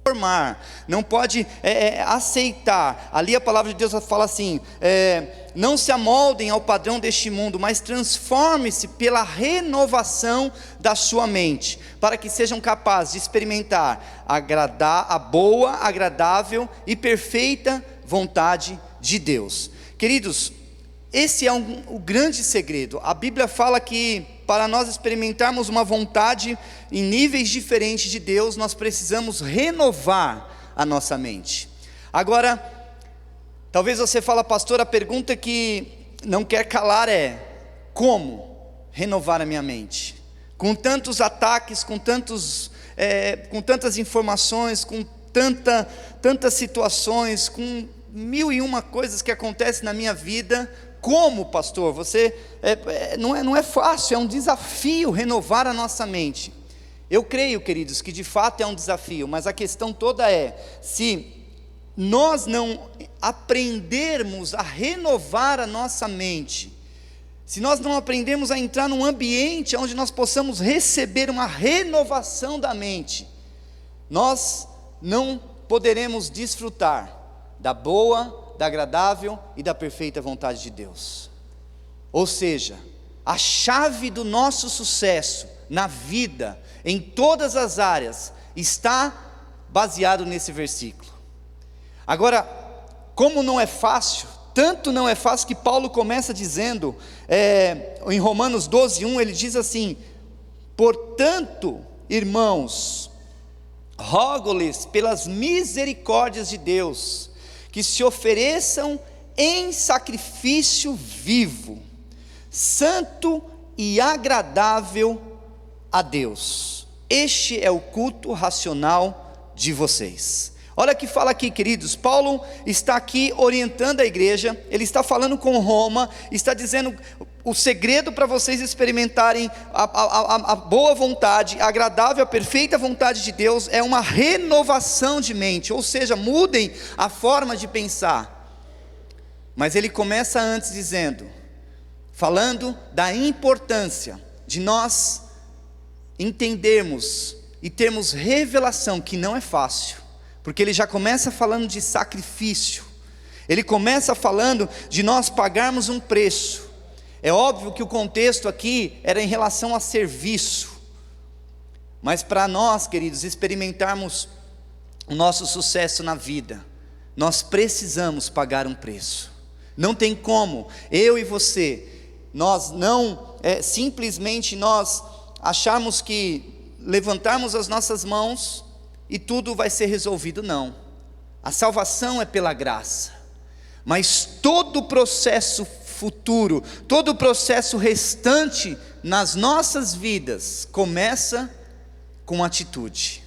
formar, não pode aceitar. Ali a palavra de Deus fala assim, não se amoldem ao padrão deste mundo, mas transforme-se pela renovação da sua mente, para que sejam capazes de experimentar a boa, agradável e perfeita vontade de Deus. Queridos, esse é o grande segredo. A Bíblia fala que para nós experimentarmos uma vontade em níveis diferentes de Deus, nós precisamos renovar a nossa mente. Agora, talvez você fale, pastor, a pergunta que não quer calar é: como renovar a minha mente? Com tantos ataques, com tantas informações, com tantas situações, com 1001 coisas que acontecem na minha vida. Como, pastor? Não é fácil, é um desafio renovar a nossa mente. Eu creio, queridos, que de fato é um desafio, mas a questão toda é, se nós não aprendermos a renovar a nossa mente, se nós não aprendermos a entrar num ambiente onde nós possamos receber uma renovação da mente, nós não poderemos desfrutar da boa, da agradável e da perfeita vontade de Deus. Ou seja, a chave do nosso sucesso na vida, em todas as áreas, está baseado nesse versículo. Agora, como não é fácil, tanto não é fácil que Paulo começa dizendo, em Romanos 12:1, ele diz assim: portanto, irmãos, rogo-lhes pelas misericórdias de Deus, que se ofereçam em sacrifício vivo, santo e agradável a Deus. Este é o culto racional de vocês. Olha o que fala aqui, queridos. Paulo está aqui orientando a igreja, ele está falando com Roma, está dizendo o segredo para vocês experimentarem a boa vontade, a agradável, a perfeita vontade de Deus, é uma renovação de mente, ou seja, mudem a forma de pensar. Mas ele começa antes falando da importância de nós entendermos e termos revelação, que não é fácil, porque ele já começa falando de sacrifício, ele começa falando de nós pagarmos um preço. É óbvio que o contexto aqui era em relação a serviço, mas para nós, queridos, experimentarmos o nosso sucesso na vida, nós precisamos pagar um preço. Não tem como eu e você, nós não simplesmente nós acharmos que levantarmos as nossas mãos e tudo vai ser resolvido. Não, a salvação é pela graça, mas todo o processo futuro, todo o processo restante nas nossas vidas começa com atitude.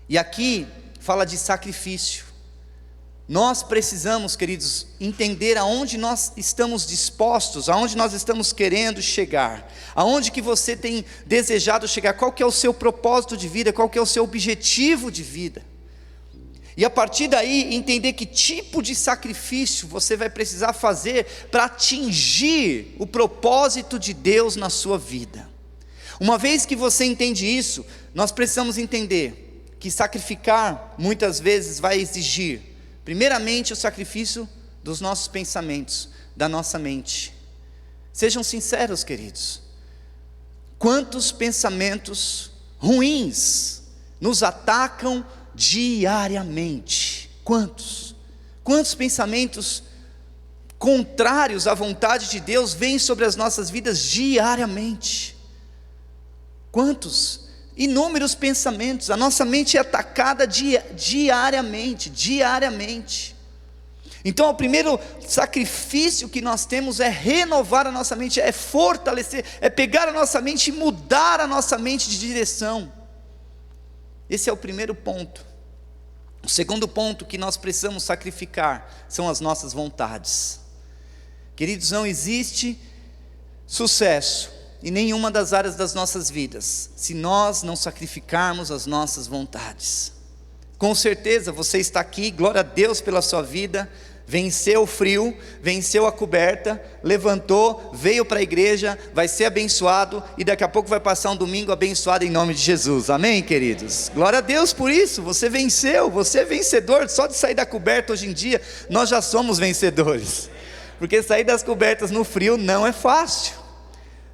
E aqui fala de sacrifício. Nós precisamos, queridos, entender aonde nós estamos dispostos, aonde nós estamos querendo chegar, aonde que você tem desejado chegar, qual que é o seu propósito de vida, qual que é o seu objetivo de vida. E a partir daí, entender que tipo de sacrifício você vai precisar fazer para atingir o propósito de Deus na sua vida. Uma vez que você entende isso, nós precisamos entender que sacrificar muitas vezes vai exigir, primeiramente, o sacrifício dos nossos pensamentos, da nossa mente. Sejam sinceros, queridos. Quantos pensamentos ruins nos atacam diariamente? Quantos pensamentos contrários à vontade de Deus vêm sobre as nossas vidas diariamente? Quantos? Inúmeros pensamentos. A nossa mente é atacada diariamente. Então o primeiro sacrifício que nós temos é renovar a nossa mente, é fortalecer, é pegar a nossa mente e mudar a nossa mente de direção. Esse é o primeiro ponto. O segundo ponto que nós precisamos sacrificar são as nossas vontades. Queridos, não existe sucesso em nenhuma das áreas das nossas vidas se nós não sacrificarmos as nossas vontades. Com certeza você está aqui, glória a Deus pela sua vida, Venceu o frio, venceu a coberta, levantou, veio para a igreja, vai ser abençoado e daqui a pouco vai passar um domingo abençoado em nome de Jesus, amém, queridos? Glória a Deus por isso, você venceu, você é vencedor. Só de sair da coberta hoje em dia, nós já somos vencedores, porque sair das cobertas no frio não é fácil,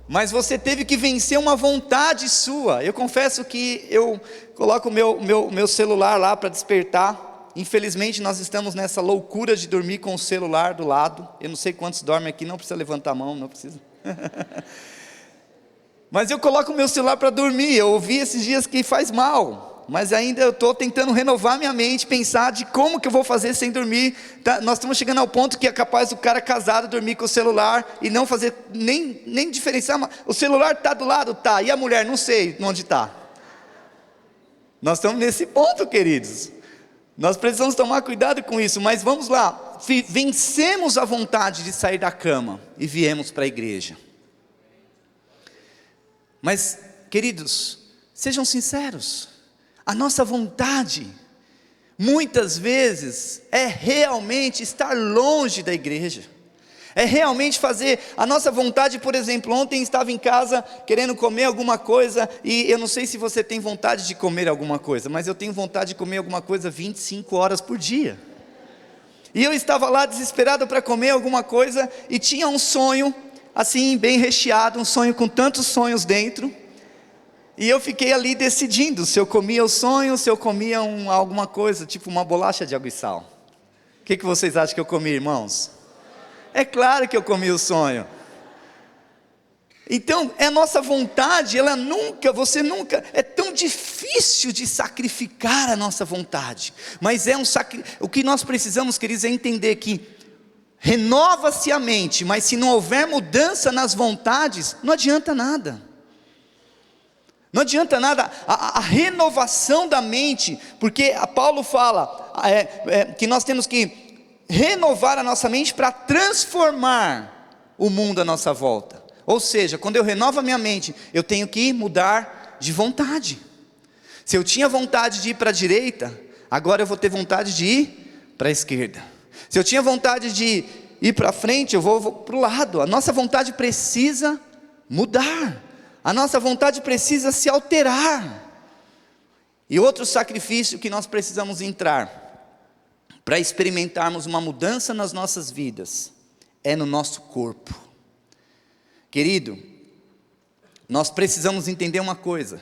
mas você teve que vencer uma vontade sua. Eu confesso que eu coloco o meu celular lá para despertar. Infelizmente nós estamos nessa loucura de dormir com o celular do lado. Eu não sei quantos dormem aqui, não precisa levantar a mão, não precisa. Mas eu coloco o meu celular para dormir. Eu ouvi esses dias que faz mal, mas ainda eu estou tentando renovar minha mente, pensar de como que eu vou fazer sem dormir. Nós estamos chegando ao ponto que é capaz do cara casado dormir com o celular e não fazer, nem diferenciar. O celular está do lado? Tá, e a mulher? Não sei onde está. Nós estamos nesse ponto, queridos. Nós precisamos tomar cuidado com isso, mas vamos lá, vencemos a vontade de sair da cama e viemos para a igreja. Mas, queridos, sejam sinceros, a nossa vontade, muitas vezes, é realmente estar longe da igreja. É realmente fazer a nossa vontade. Por exemplo, ontem estava em casa querendo comer alguma coisa, e eu não sei se você tem vontade de comer alguma coisa, mas eu tenho vontade de comer alguma coisa 25 horas por dia. E eu estava lá desesperado para comer alguma coisa, e tinha um sonho, assim bem recheado, um sonho com tantos sonhos dentro, e eu fiquei ali decidindo, se eu comia o sonho, se eu comia alguma coisa, tipo uma bolacha de água e sal. O que vocês acham que eu comi, irmãos? É claro que eu comi o sonho. Então, é a nossa vontade, você nunca, é tão difícil de sacrificar a nossa vontade, mas o que nós precisamos, queridos, é entender que renova-se a mente, mas se não houver mudança nas vontades, não adianta nada. Não adianta nada a renovação da mente, porque Paulo fala que nós temos que renovar a nossa mente para transformar o mundo à nossa volta. Ou seja, quando eu renovo a minha mente, eu tenho que mudar de vontade. Se eu tinha vontade de ir para a direita, agora eu vou ter vontade de ir para a esquerda. Se eu tinha vontade de ir para frente, eu vou para o lado. A nossa vontade precisa mudar. A nossa vontade precisa se alterar. E outro sacrifício que nós precisamos entrar para experimentarmos uma mudança nas nossas vidas, é no nosso corpo. Querido, nós precisamos entender uma coisa: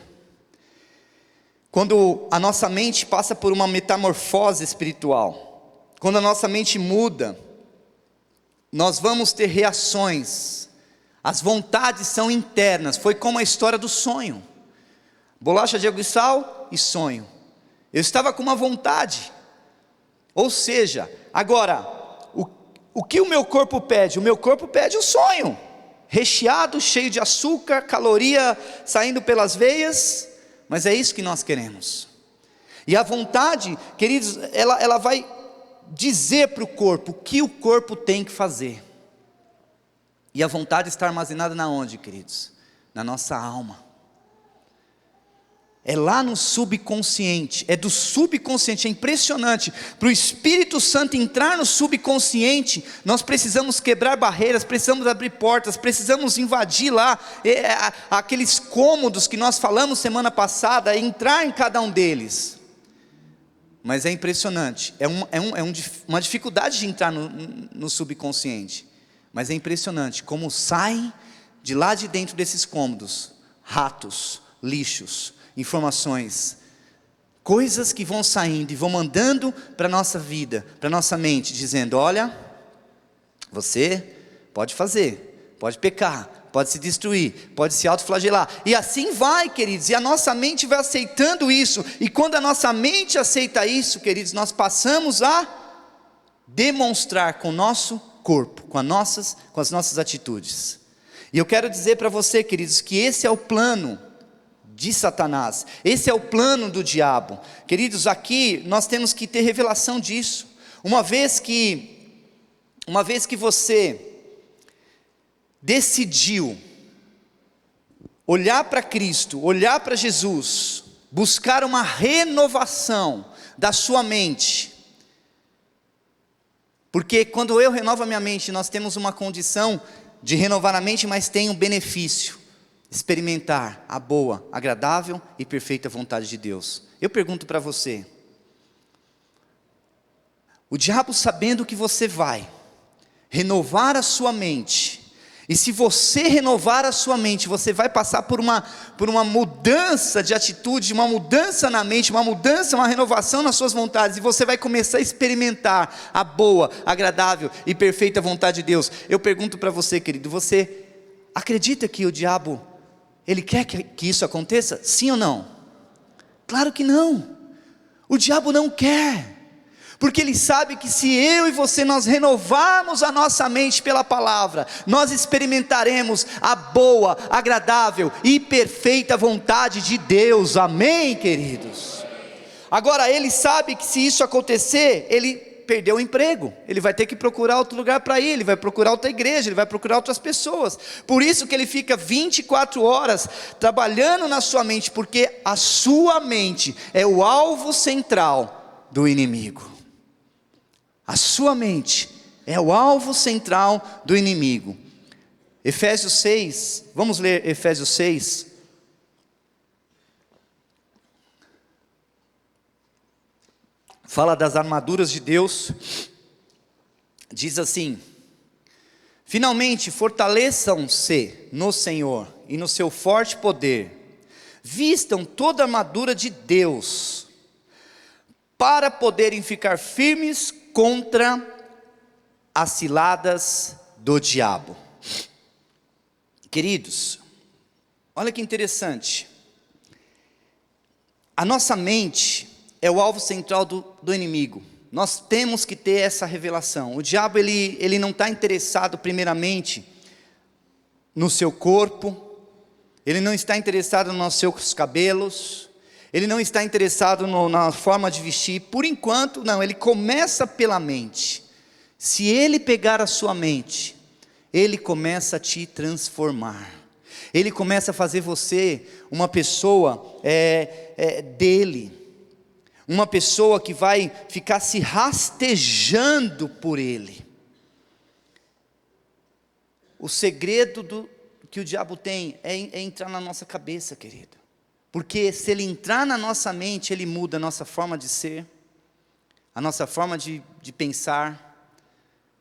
quando a nossa mente passa por uma metamorfose espiritual, quando a nossa mente muda, nós vamos ter reações, as vontades são internas. Foi como a história do sonho, bolacha de água e sal e sonho. Eu estava com uma vontade, ou seja, agora, o que o meu corpo pede? O meu corpo pede o sonho, recheado, cheio de açúcar, caloria saindo pelas veias, mas é isso que nós queremos. E a vontade, queridos, ela vai dizer para o corpo o que o corpo tem que fazer. E a vontade está armazenada na onde, queridos? Na nossa alma. É lá no subconsciente, é do subconsciente. É impressionante, para o Espírito Santo entrar no subconsciente, nós precisamos quebrar barreiras, precisamos abrir portas, precisamos invadir lá, aqueles cômodos que nós falamos semana passada, entrar em cada um deles. Mas é impressionante, uma dificuldade de entrar no subconsciente, mas é impressionante como saem de lá de dentro desses cômodos, ratos, lixos, informações, coisas que vão saindo e vão mandando para a nossa vida, para a nossa mente, dizendo: olha, você pode fazer, pode pecar, pode se destruir, pode se autoflagelar, e assim vai, queridos, e a nossa mente vai aceitando isso, e quando a nossa mente aceita isso, queridos, nós passamos a demonstrar com o nosso corpo, com as nossas atitudes. E eu quero dizer para você, queridos, que esse é o plano de Satanás, esse é o plano do diabo. Queridos, aqui nós temos que ter revelação disso. Uma vez que você decidiu olhar para Cristo, olhar para Jesus, buscar uma renovação da sua mente, Porque quando eu renovo a minha mente, nós temos uma condição de renovar a mente, mas tem um benefício: experimentar a boa, agradável e perfeita vontade de Deus. Eu pergunto para você, o diabo, sabendo que você vai renovar a sua mente, e se você renovar a sua mente, você vai passar por uma mudança de atitude, uma mudança na mente, uma mudança, uma renovação nas suas vontades, e você vai começar a experimentar a boa, agradável e perfeita vontade de Deus. Eu pergunto para você, querido, você acredita que o diabo, ele quer que isso aconteça? Sim ou não? Claro que não. O diabo não quer. Porque ele sabe que se eu e você nós renovarmos a nossa mente pela palavra, nós experimentaremos a boa, agradável e perfeita vontade de Deus. Amém, queridos? Agora, ele sabe que se isso acontecer, ele perdeu o emprego, ele vai ter que procurar outro lugar para ir, ele vai procurar outra igreja, ele vai procurar outras pessoas. Por isso que ele fica 24 horas trabalhando na sua mente, porque a sua mente é o alvo central do inimigo. A sua mente é o alvo central do inimigo. Efésios 6, vamos ler Efésios 6. Fala das armaduras de Deus. Diz assim: finalmente fortaleçam-se no Senhor e no seu forte poder. Vistam toda a armadura de Deus, para poderem ficar firmes contra as ciladas do diabo. Queridos, olha que interessante. A nossa mente é o alvo central do inimigo. Nós temos que ter essa revelação. O diabo ele não está interessado primeiramente no seu corpo, ele não está interessado nos seus cabelos, ele não está interessado na forma de vestir, por enquanto não. Ele começa pela mente. Se ele pegar a sua mente, ele começa a te transformar, ele começa a fazer você uma pessoa dele, uma pessoa que vai ficar se rastejando por ele. O segredo que o diabo tem é entrar na nossa cabeça, querido. Porque se ele entrar na nossa mente, ele muda a nossa forma de ser, a nossa forma de pensar.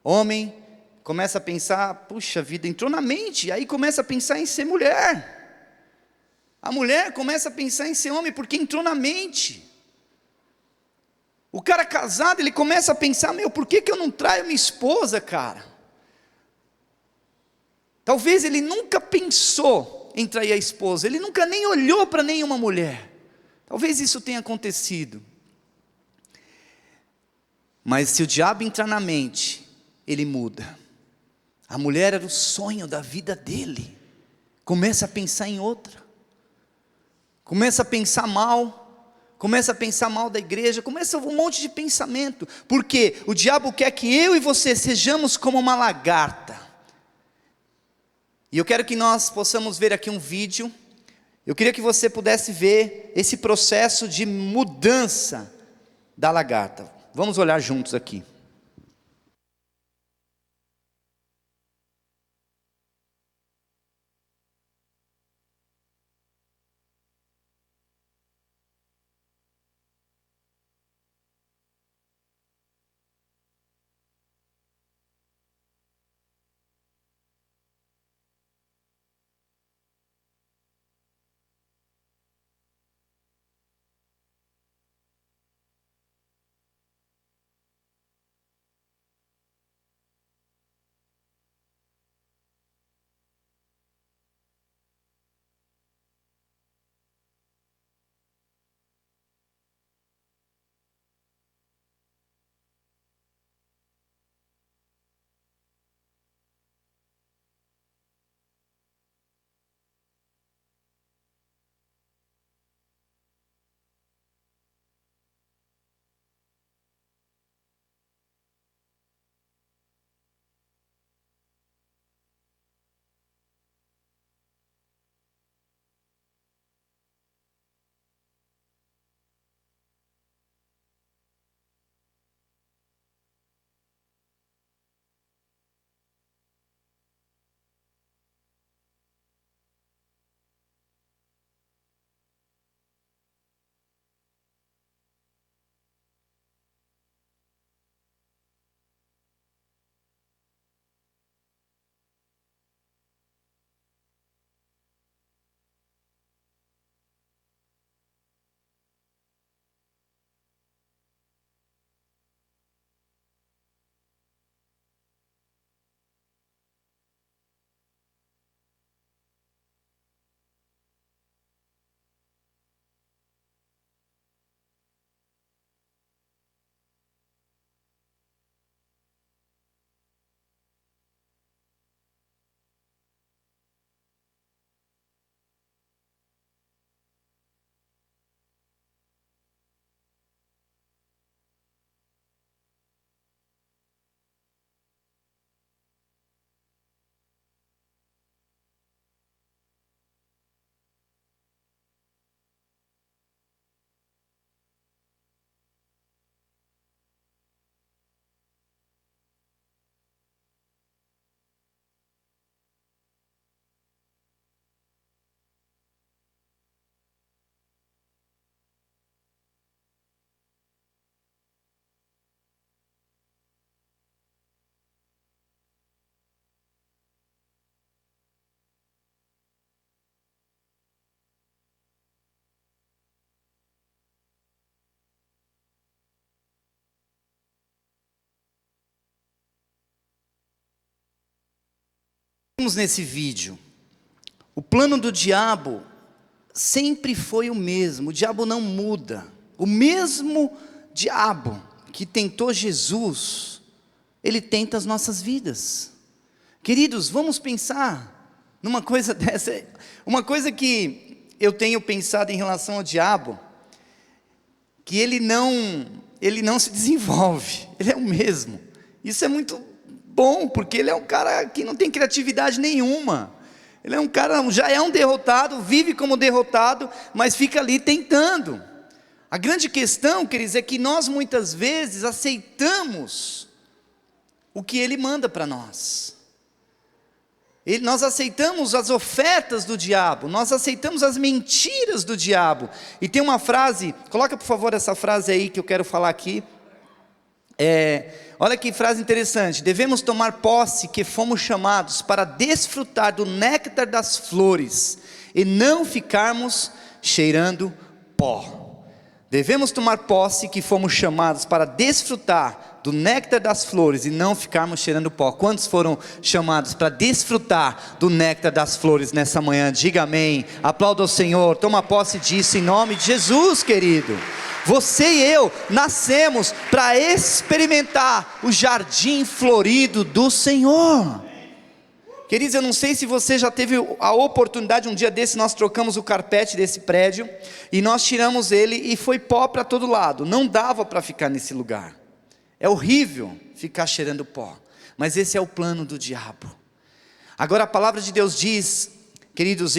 Homem começa a pensar, puxa vida, entrou na mente, aí começa a pensar em ser mulher. A mulher começa a pensar em ser homem, porque entrou na mente. O cara casado, ele começa a pensar, por que eu não traio minha esposa, cara? Talvez ele nunca pensou em trair a esposa, ele nunca nem olhou para nenhuma mulher. Talvez isso tenha acontecido. Mas se o diabo entrar na mente, ele muda. A mulher era o sonho da vida dele. Começa a pensar em outra. Começa a pensar mal. Começa a pensar mal da igreja. Começa um monte de pensamento. Porque o diabo quer que eu e você sejamos como uma lagarta. E eu quero que nós possamos ver aqui um vídeo. Eu queria que você pudesse ver esse processo de mudança da lagarta. Vamos olhar juntos aqui. Vamos nesse vídeo. O plano do diabo sempre foi o mesmo. O diabo não muda. O mesmo diabo que tentou Jesus, ele tenta as nossas vidas. Queridos, vamos pensar numa coisa dessa. Uma coisa que eu tenho pensado em relação ao diabo, que ele não se desenvolve, ele é o mesmo. Isso é muito bom, porque ele é um cara que não tem criatividade nenhuma. Ele é um cara, já é um derrotado, vive como derrotado, mas fica ali tentando. A grande questão, queridos, é que nós muitas vezes aceitamos o que ele manda para nós. Nós aceitamos as ofertas do diabo, nós aceitamos as mentiras do diabo. E tem uma frase, coloca por favor essa frase aí que eu quero falar aqui. Olha que frase interessante: devemos tomar posse que fomos chamados para desfrutar do néctar das flores e não ficarmos cheirando pó. Devemos tomar posse que fomos chamados para desfrutar do néctar das flores e não ficarmos cheirando pó. Quantos foram chamados para desfrutar do néctar das flores nessa manhã? Diga amém, aplauda o Senhor, toma posse disso em nome de Jesus, querido. Você e eu nascemos para experimentar o jardim florido do Senhor. Queridos, eu não sei se você já teve a oportunidade, um dia desse nós trocamos o carpete desse prédio, e nós tiramos ele e foi pó para todo lado, não dava para ficar nesse lugar. É horrível ficar cheirando pó, mas esse é o plano do diabo. Agora a palavra de Deus diz, queridos,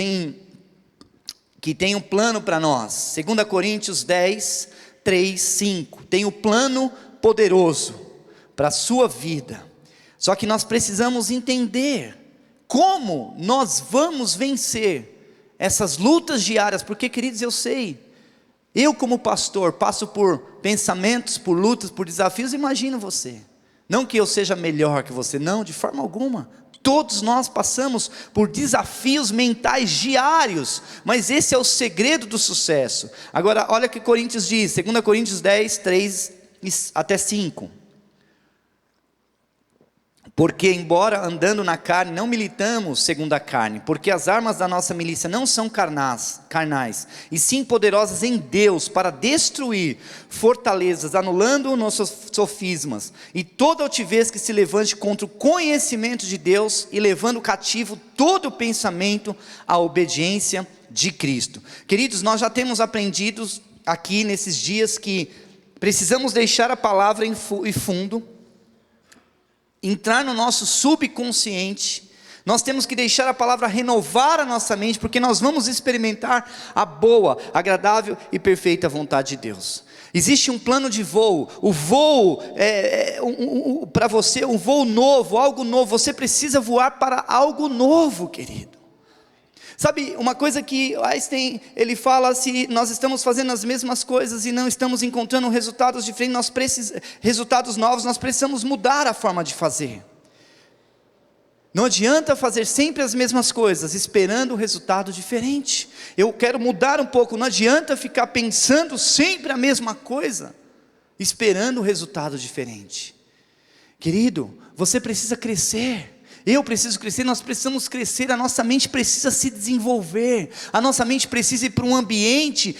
que tem um plano para nós. 2 Coríntios 10, 3, 5, tem um plano poderoso para a sua vida. Só que nós precisamos entender como nós vamos vencer essas lutas diárias, porque, queridos, eu sei, eu como pastor passo por pensamentos, por lutas, por desafios. Imagino você, não que eu seja melhor que você, não, de forma alguma. Todos nós passamos por desafios mentais diários, mas esse é o segredo do sucesso. Agora, olha o que Coríntios diz, 2 Coríntios 10, 3 até 5. Porque embora andando na carne, não militamos segundo a carne, porque as armas da nossa milícia não são carnais, e sim poderosas em Deus, para destruir fortalezas, anulando nossos sofismas, e toda altivez que se levante contra o conhecimento de Deus, e levando cativo todo o pensamento à obediência de Cristo. Queridos, nós já temos aprendido aqui nesses dias que precisamos deixar a palavra em fundo, entrar no nosso subconsciente. Nós temos que deixar a palavra renovar a nossa mente, porque nós vamos experimentar a boa, agradável e perfeita vontade de Deus. Existe um plano de voo. O voo para você, um voo novo, algo novo. Você precisa voar para algo novo, querido. Sabe, uma coisa que Einstein, ele fala, se nós estamos fazendo as mesmas coisas e não estamos encontrando resultados diferentes, resultados novos, nós precisamos mudar a forma de fazer. Não adianta fazer sempre as mesmas coisas, esperando um resultado diferente. Eu quero mudar um pouco, não adianta ficar pensando sempre a mesma coisa, esperando um resultado diferente. Querido, você precisa crescer. Eu preciso crescer, nós precisamos crescer, a nossa mente precisa se desenvolver, a nossa mente precisa ir para um ambiente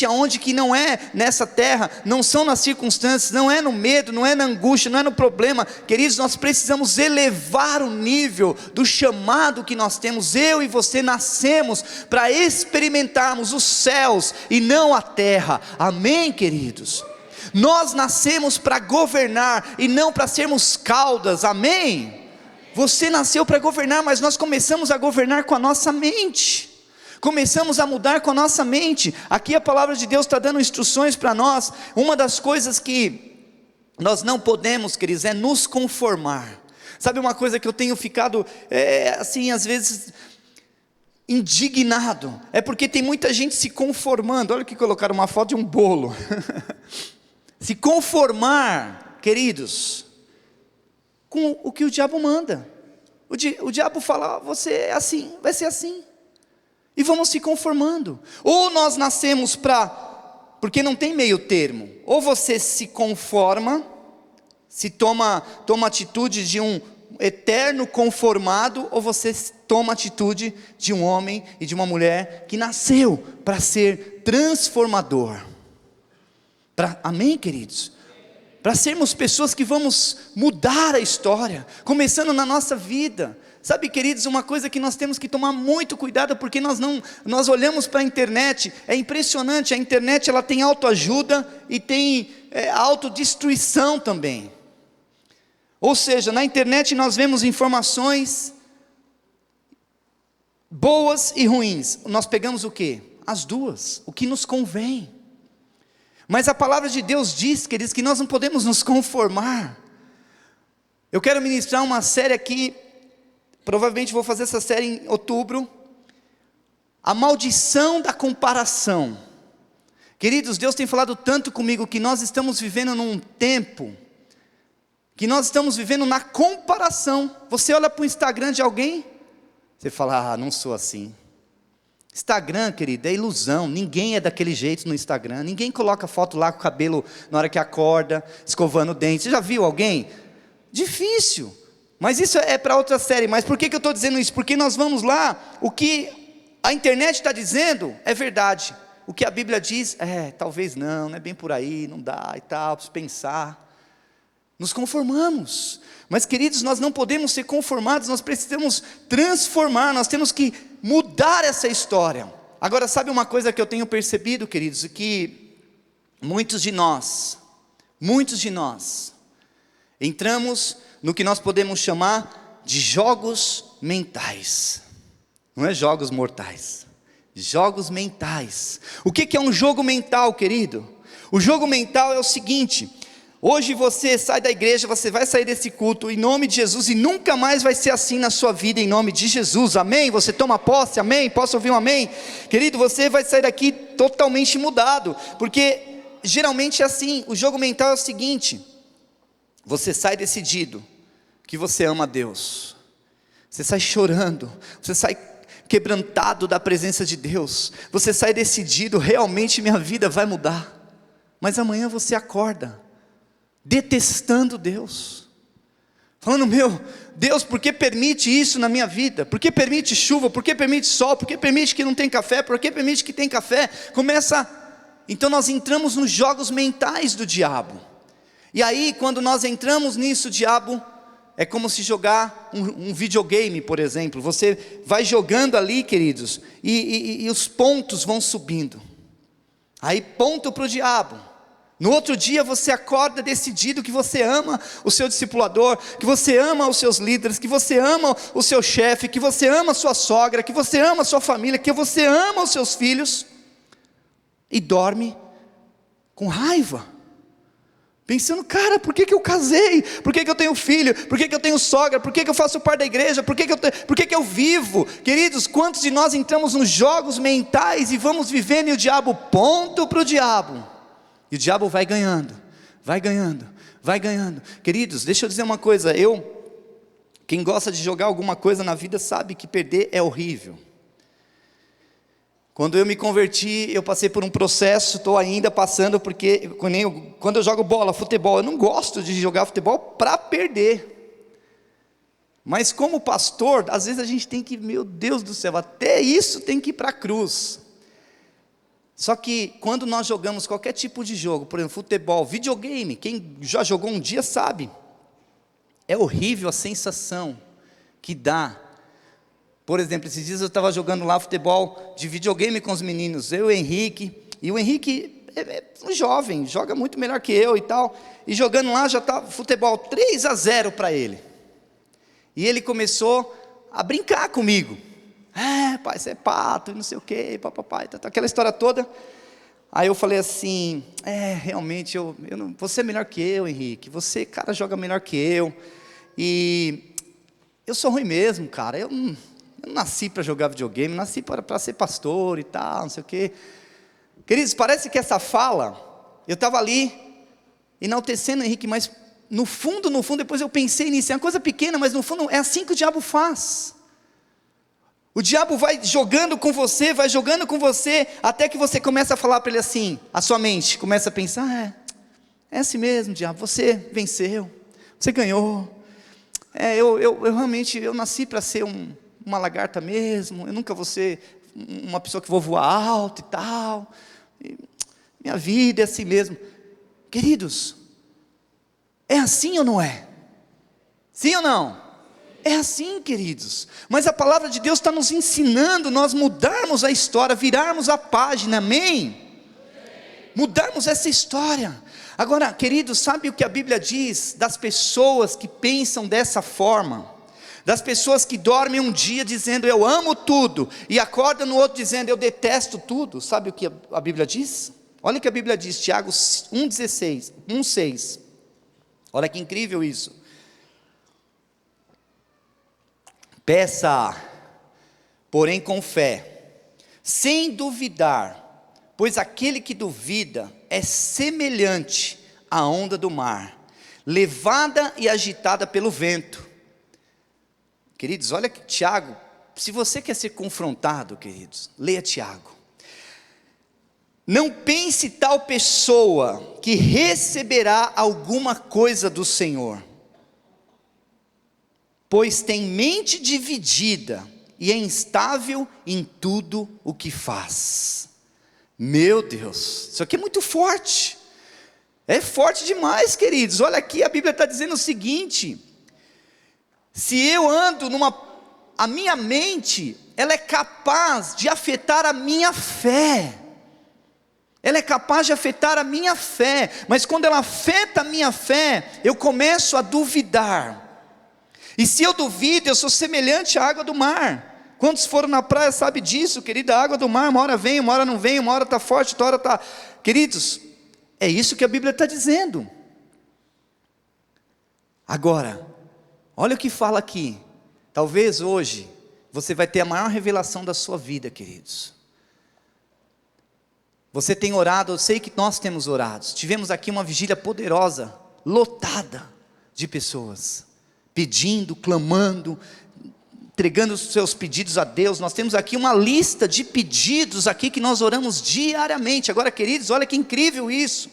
onde que não é nessa terra, não são nas circunstâncias, não é no medo, não é na angústia, não é no problema. Queridos, nós precisamos elevar o nível do chamado que nós temos. Eu e você nascemos para experimentarmos os céus e não a terra, amém, queridos? Nós nascemos para governar e não para sermos caudas, amém? Você nasceu para governar, mas nós começamos a governar com a nossa mente. Começamos a mudar com a nossa mente. Aqui a palavra de Deus está dando instruções para nós. Uma das coisas que nós não podemos, queridos, é nos conformar. Sabe uma coisa que eu tenho ficado, assim, às vezes, indignado? É porque tem muita gente se conformando. Olha que colocaram uma foto de um bolo. Se conformar, queridos, com o que o diabo manda. O diabo fala, você é assim, vai ser assim. E vamos se conformando. Ou nós nascemos porque não tem meio termo. Ou você se conforma, se toma atitude de eterno conformado, ou você toma a atitude de um homem e de uma mulher que nasceu para ser transformador. Amém, queridos? Para sermos pessoas que vamos mudar a história, começando na nossa vida. Sabe, queridos, uma coisa que nós temos que tomar muito cuidado, porque nós olhamos para a internet, é impressionante, a internet ela tem autoajuda e tem autodestruição também. Ou seja, na internet nós vemos informações boas e ruins. Nós pegamos o quê? As duas, o que nos convém. Mas a palavra de Deus diz, queridos, que nós não podemos nos conformar. Eu quero ministrar uma série aqui, provavelmente vou fazer essa série em outubro, a maldição da comparação. Queridos, Deus tem falado tanto comigo que nós estamos vivendo num tempo, que nós estamos vivendo na comparação. Você olha para o Instagram de alguém, você fala, não sou assim. Instagram, querido, é ilusão, ninguém é daquele jeito no Instagram, ninguém coloca foto lá com o cabelo na hora que acorda, escovando o dente. Você já viu alguém? Difícil, mas isso é para outra série. Mas por que eu estou dizendo isso? Porque nós vamos lá, o que a internet está dizendo é verdade, o que a Bíblia diz, talvez não é bem por aí, não dá e tal, preciso pensar. Nos conformamos, mas queridos, nós não podemos ser conformados, nós precisamos transformar, nós temos que mudar essa história. Agora, sabe uma coisa que eu tenho percebido, queridos, que muitos de nós, entramos no que nós podemos chamar de jogos mentais, não é jogos mortais, jogos mentais. O que é um jogo mental, querido? O jogo mental é o seguinte: hoje você sai da igreja, você vai sair desse culto em nome de Jesus e nunca mais vai ser assim na sua vida em nome de Jesus, amém? Você toma posse, amém? Posso ouvir um amém? Querido, você vai sair daqui totalmente mudado, porque geralmente é assim, o jogo mental é o seguinte: você sai decidido que você ama a Deus, você sai chorando, você sai quebrantado da presença de Deus, você sai decidido, realmente minha vida vai mudar, mas amanhã você acorda detestando Deus, falando, meu Deus, por que permite isso na minha vida? Por que permite chuva? Por que permite sol? Por que permite que não tem café? Por que permite que tem café? Então nós entramos nos jogos mentais do diabo, e aí quando nós entramos nisso, o diabo é como se jogar um videogame, por exemplo. Você vai jogando ali, queridos, e os pontos vão subindo, aí ponto para o diabo. No outro dia você acorda decidido que você ama o seu discipulador, que você ama os seus líderes, que você ama o seu chefe, que você ama a sua sogra, que você ama a sua família, que você ama os seus filhos, e dorme com raiva, pensando, cara, por que eu casei? Por que eu tenho filho? Por que eu tenho sogra? Por que eu faço parte da igreja? Por que eu vivo? Queridos, quantos de nós entramos nos jogos mentais e vamos vivendo, e o diabo ponto para o diabo, e o diabo vai ganhando, vai ganhando, vai ganhando. Queridos, deixa eu dizer uma coisa, quem gosta de jogar alguma coisa na vida sabe que perder é horrível. Quando eu me converti, eu passei por um processo, estou ainda passando, porque quando eu jogo bola, futebol, eu não gosto de jogar futebol para perder. Mas como pastor, às vezes a gente tem que, meu Deus do céu, até isso tem que ir para a cruz. Só que quando nós jogamos qualquer tipo de jogo, por exemplo, futebol, videogame, quem já jogou um dia sabe, é horrível a sensação que dá. Por exemplo, esses dias eu estava jogando lá futebol de videogame com os meninos, eu e o Henrique é um jovem, joga muito melhor que eu e tal, e jogando lá já está futebol 3-0 para ele, e ele começou a brincar comigo, pai, você é pato, e não sei o que, papai, aquela história toda. Aí eu falei assim, realmente, você é melhor que eu, Henrique, você, cara, joga melhor que eu, e eu sou ruim mesmo, cara, eu não nasci para jogar videogame, nasci para ser pastor e tal, não sei o quê. Queridos, parece que essa fala, eu estava ali, enaltecendo o Henrique, mas no fundo, depois eu pensei nisso, é uma coisa pequena, mas no fundo é assim que o diabo faz. O diabo vai jogando com você, até que você começa a falar para ele assim, a sua mente começa a pensar, é assim mesmo, diabo, você venceu, você ganhou, eu realmente, eu nasci para ser uma lagarta mesmo, eu nunca vou ser uma pessoa que vou voar alto e tal, minha vida é assim mesmo. Queridos, é assim ou não é? Sim ou não? É assim, queridos, mas a palavra de Deus está nos ensinando, nós mudarmos a história, virarmos a página, amém? Mudarmos essa história. Agora, queridos, sabe o que a Bíblia diz das pessoas que pensam dessa forma? Das pessoas que dormem um dia dizendo eu amo tudo, e acordam no outro dizendo eu detesto tudo. Sabe o que a Bíblia diz? Olha o que a Bíblia diz, Tiago 1,6. Olha que incrível isso. Peça, porém com fé, sem duvidar, pois aquele que duvida é semelhante à onda do mar, levada e agitada pelo vento. Queridos, olha que Tiago, se você quer ser confrontado, queridos, leia Tiago. Não pense tal pessoa que receberá alguma coisa do Senhor, pois tem mente dividida e é instável em tudo o que faz. Meu Deus, isso aqui é muito forte, é forte demais, queridos. Olha aqui, a Bíblia está dizendo o seguinte: se eu ando a minha mente, ela é capaz de afetar a minha fé, ela é capaz de afetar a minha fé, mas quando ela afeta a minha fé, eu começo a duvidar, e se eu duvido, eu sou semelhante à água do mar. Quantos foram na praia sabe disso, querida? A água do mar, uma hora vem, uma hora não vem, uma hora está forte, outra hora está... Queridos, é isso que a Bíblia está dizendo. Agora, olha o que fala aqui. Talvez hoje, você vai ter a maior revelação da sua vida, queridos. Você tem orado, eu sei que nós temos orado. Tivemos aqui uma vigília poderosa, lotada de pessoas, pedindo, clamando, entregando os seus pedidos a Deus. Nós temos aqui uma lista de pedidos aqui que nós oramos diariamente. Agora, queridos, olha que incrível isso.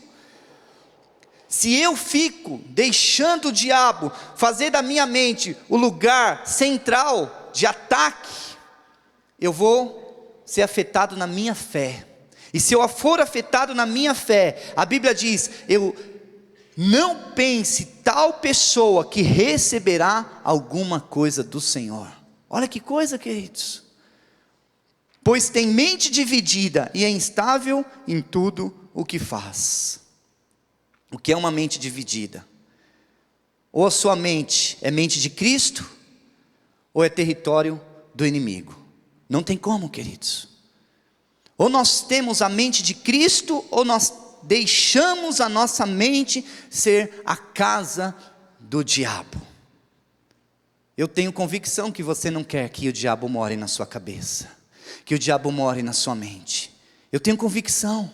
Se eu fico deixando o diabo fazer da minha mente o lugar central de ataque, eu vou ser afetado na minha fé. E se eu for afetado na minha fé, a Bíblia diz, não pense tal pessoa que receberá alguma coisa do Senhor. Olha que coisa, queridos. Pois tem mente dividida e é instável em tudo o que faz. O que é uma mente dividida? Ou a sua mente é mente de Cristo, ou é território do inimigo. Não tem como, queridos. Ou nós temos a mente de Cristo, ou nós deixamos a nossa mente ser a casa do diabo. Eu tenho convicção que você não quer que o diabo more na sua cabeça, que o diabo more na sua mente. Eu tenho convicção.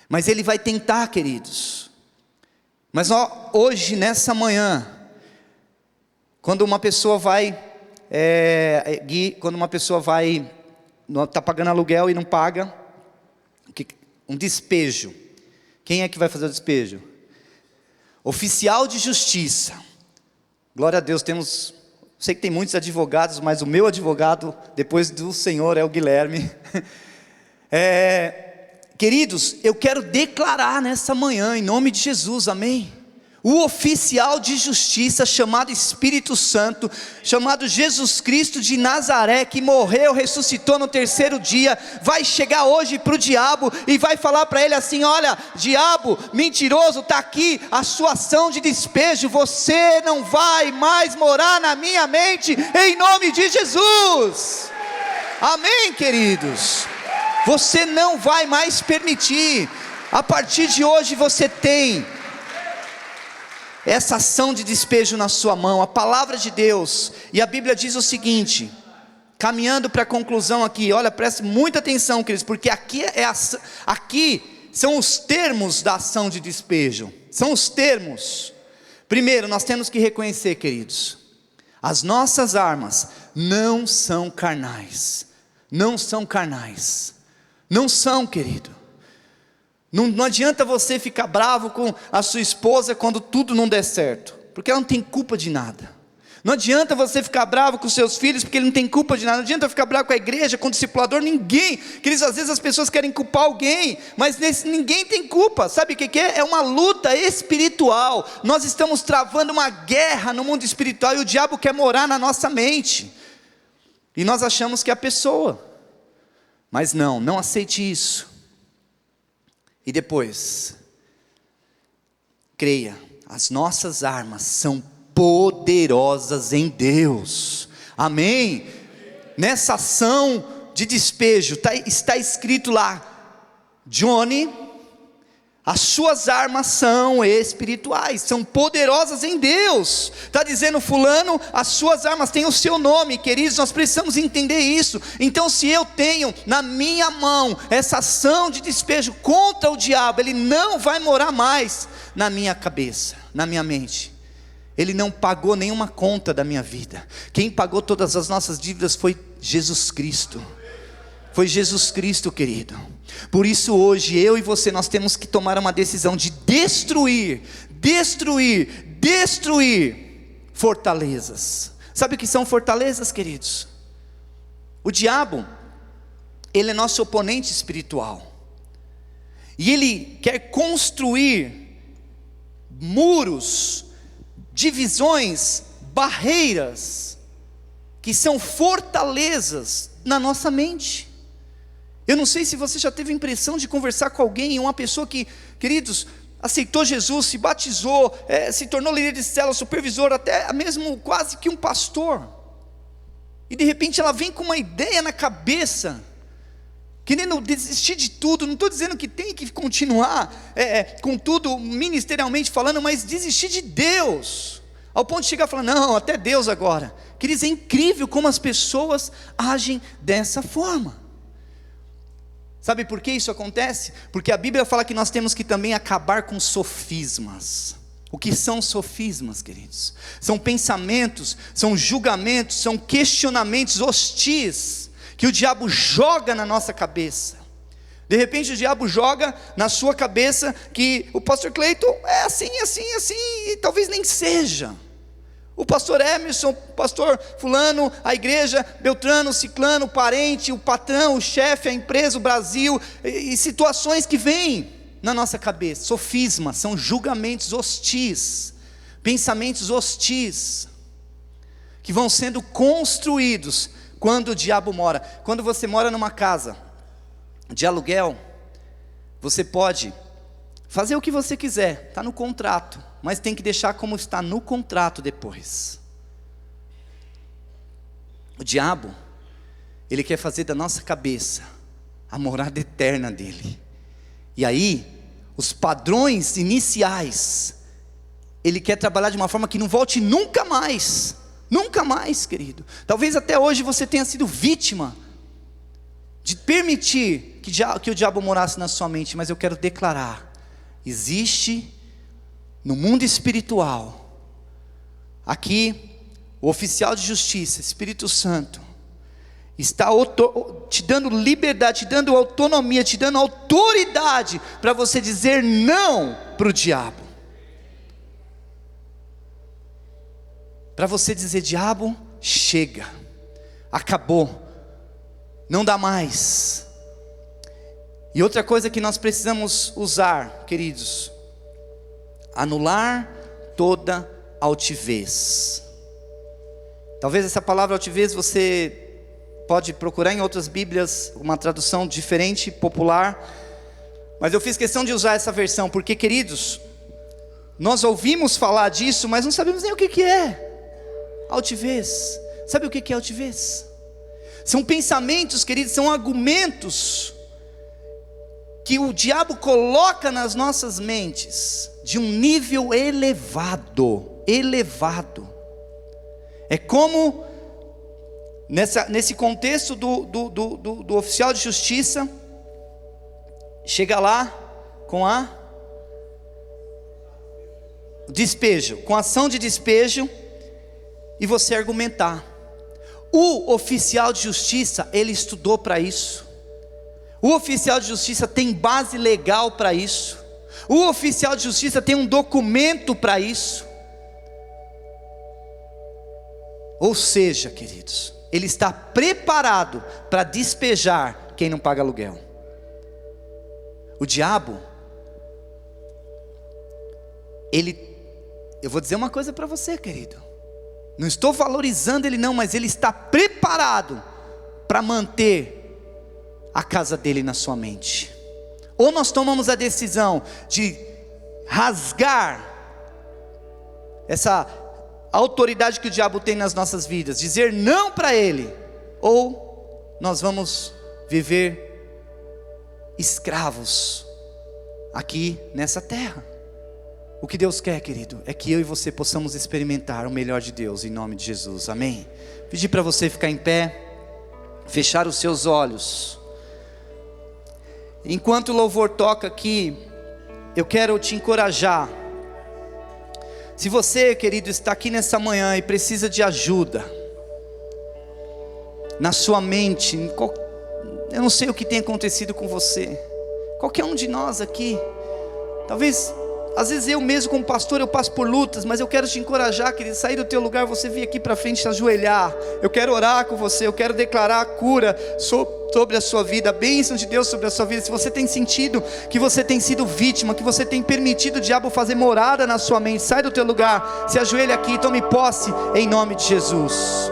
Mas ele vai tentar, queridos. Mas hoje, nessa manhã, quando uma pessoa vai, está pagando aluguel e não paga, um despejo. Quem é que vai fazer o despejo? Oficial de justiça. Glória a Deus, sei que tem muitos advogados, mas o meu advogado, depois do Senhor, é o Guilherme. Queridos, eu quero declarar nessa manhã, em nome de Jesus, amém? O oficial de justiça chamado Espírito Santo, chamado Jesus Cristo de Nazaré, que morreu, ressuscitou no terceiro dia, vai chegar hoje para o diabo e vai falar para ele assim: olha, diabo, mentiroso, está aqui a sua ação de despejo, você não vai mais morar na minha mente, em nome de Jesus, amém, queridos? Você não vai mais permitir. A partir de hoje você tem essa ação de despejo na sua mão, a palavra de Deus. E a Bíblia diz o seguinte, caminhando para a conclusão aqui, olha, preste muita atenção, queridos, porque aqui são os termos da ação de despejo, são os termos. Primeiro, nós temos que reconhecer, queridos, as nossas armas não são carnais, não são carnais, não são, querido. Não adianta você ficar bravo com a sua esposa quando tudo não der certo. porque ela não tem culpa de nada. Não adianta você ficar bravo com seus filhos, porque ele não tem culpa de nada. Não adianta ficar bravo com a igreja, com o discipulador, ninguém. Às vezes as pessoas querem culpar alguém, mas ninguém tem culpa. Sabe o que é? É uma luta espiritual. Nós estamos travando uma guerra no mundo espiritual, e o diabo quer morar na nossa mente. E nós achamos que é a pessoa. Mas não aceite isso. E depois, creia, as nossas armas são poderosas em Deus, amém? Nessa ação de despejo, está escrito lá, Johnny, as suas armas são espirituais, são poderosas em Deus. Está dizendo fulano, as suas armas têm o seu nome. Queridos, nós precisamos entender isso. Então se eu tenho na minha mão essa ação de despejo contra o diabo, ele não vai morar mais na minha cabeça, na minha mente. Ele não pagou nenhuma conta da minha vida. Quem pagou todas as nossas dívidas foi Jesus Cristo. Foi Jesus Cristo, querido. Por isso hoje, eu e você, nós temos que tomar uma decisão de destruir fortalezas. Sabe o que são fortalezas, queridos? O diabo, ele é nosso oponente espiritual. E ele quer construir muros, divisões, barreiras, que são fortalezas na nossa mente. Eu não sei se você já teve a impressão de conversar com alguém, uma pessoa que, queridos, aceitou Jesus, se batizou, se tornou líder de célula, supervisor, até mesmo quase que um pastor, e de repente ela vem com uma ideia na cabeça, querendo desistir de tudo. Não estou dizendo que tem que continuar com tudo ministerialmente falando, mas desistir de Deus, ao ponto de chegar e falar, não, até Deus agora. Queridos, é incrível como as pessoas agem dessa forma. Sabe por que isso acontece? Porque a Bíblia fala que nós temos que também acabar com sofismas. O que são sofismas, queridos? São pensamentos, são julgamentos, são questionamentos hostis que o diabo joga na nossa cabeça. De repente o diabo joga na sua cabeça que o pastor Cleiton é assim, e talvez nem seja. O pastor Emerson, o pastor fulano, a igreja, Beltrano, Ciclano, o parente, o patrão, o chefe, a empresa, o Brasil, e situações que vêm na nossa cabeça. Sofismas, são julgamentos hostis, pensamentos hostis, que vão sendo construídos quando o diabo mora. Quando você mora numa casa de aluguel, você pode fazer o que você quiser, está no contrato, mas tem que deixar como está no contrato depois. O diabo, ele quer fazer da nossa cabeça a morada eterna dele. E aí, os padrões iniciais, ele quer trabalhar de uma forma que não volte nunca mais. Nunca mais, querido. Talvez até hoje você tenha sido vítima de permitir que o diabo morasse na sua mente, mas eu quero declarar: existe no mundo espiritual, aqui, o oficial de justiça, Espírito Santo, está te dando liberdade, te dando autonomia, te dando autoridade para você dizer não para o diabo. Para você dizer: diabo, chega, acabou, não dá mais. E outra coisa que nós precisamos usar, queridos, anular toda altivez. Talvez essa palavra altivez você pode procurar em outras Bíblias, uma tradução diferente, popular, mas eu fiz questão de usar essa versão, porque, queridos, nós ouvimos falar disso, mas não sabemos nem o que é altivez. Sabe o que é altivez? São pensamentos, queridos, são argumentos que o diabo coloca nas nossas mentes, de um nível elevado. É como, nesse contexto do oficial de justiça, chega lá com a despejo, com a ação de despejo, e você argumentar. O oficial de justiça, ele estudou para isso. O oficial de justiça tem base legal para isso. O oficial de justiça tem um documento para isso. Ou seja, queridos, ele está preparado para despejar quem não paga aluguel. O diabo, eu vou dizer uma coisa para você, querido, não estou valorizando ele não, mas ele está preparado para manter a casa dele na sua mente. Ou nós tomamos a decisão de rasgar essa autoridade que o diabo tem nas nossas vidas, dizer não para ele, ou nós vamos viver escravos aqui nessa terra. O que Deus quer, querido, é que eu e você possamos experimentar o melhor de Deus, em nome de Jesus, amém? Pedir para você ficar em pé, fechar os seus olhos. Enquanto o louvor toca aqui, eu quero te encorajar. Se você, querido, está aqui nessa manhã e precisa de ajuda na sua mente, eu não sei o que tem acontecido com você, qualquer um de nós aqui, talvez, às vezes eu mesmo como pastor eu passo por lutas, mas eu quero te encorajar, querido, sair do teu lugar, você vir aqui para frente, se ajoelhar, eu quero orar com você, eu quero declarar a cura sobre a sua vida, a bênção de Deus sobre a sua vida. Se você tem sentido que você tem sido vítima, que você tem permitido o diabo fazer morada na sua mente, sai do teu lugar, se ajoelha aqui, tome posse em nome de Jesus.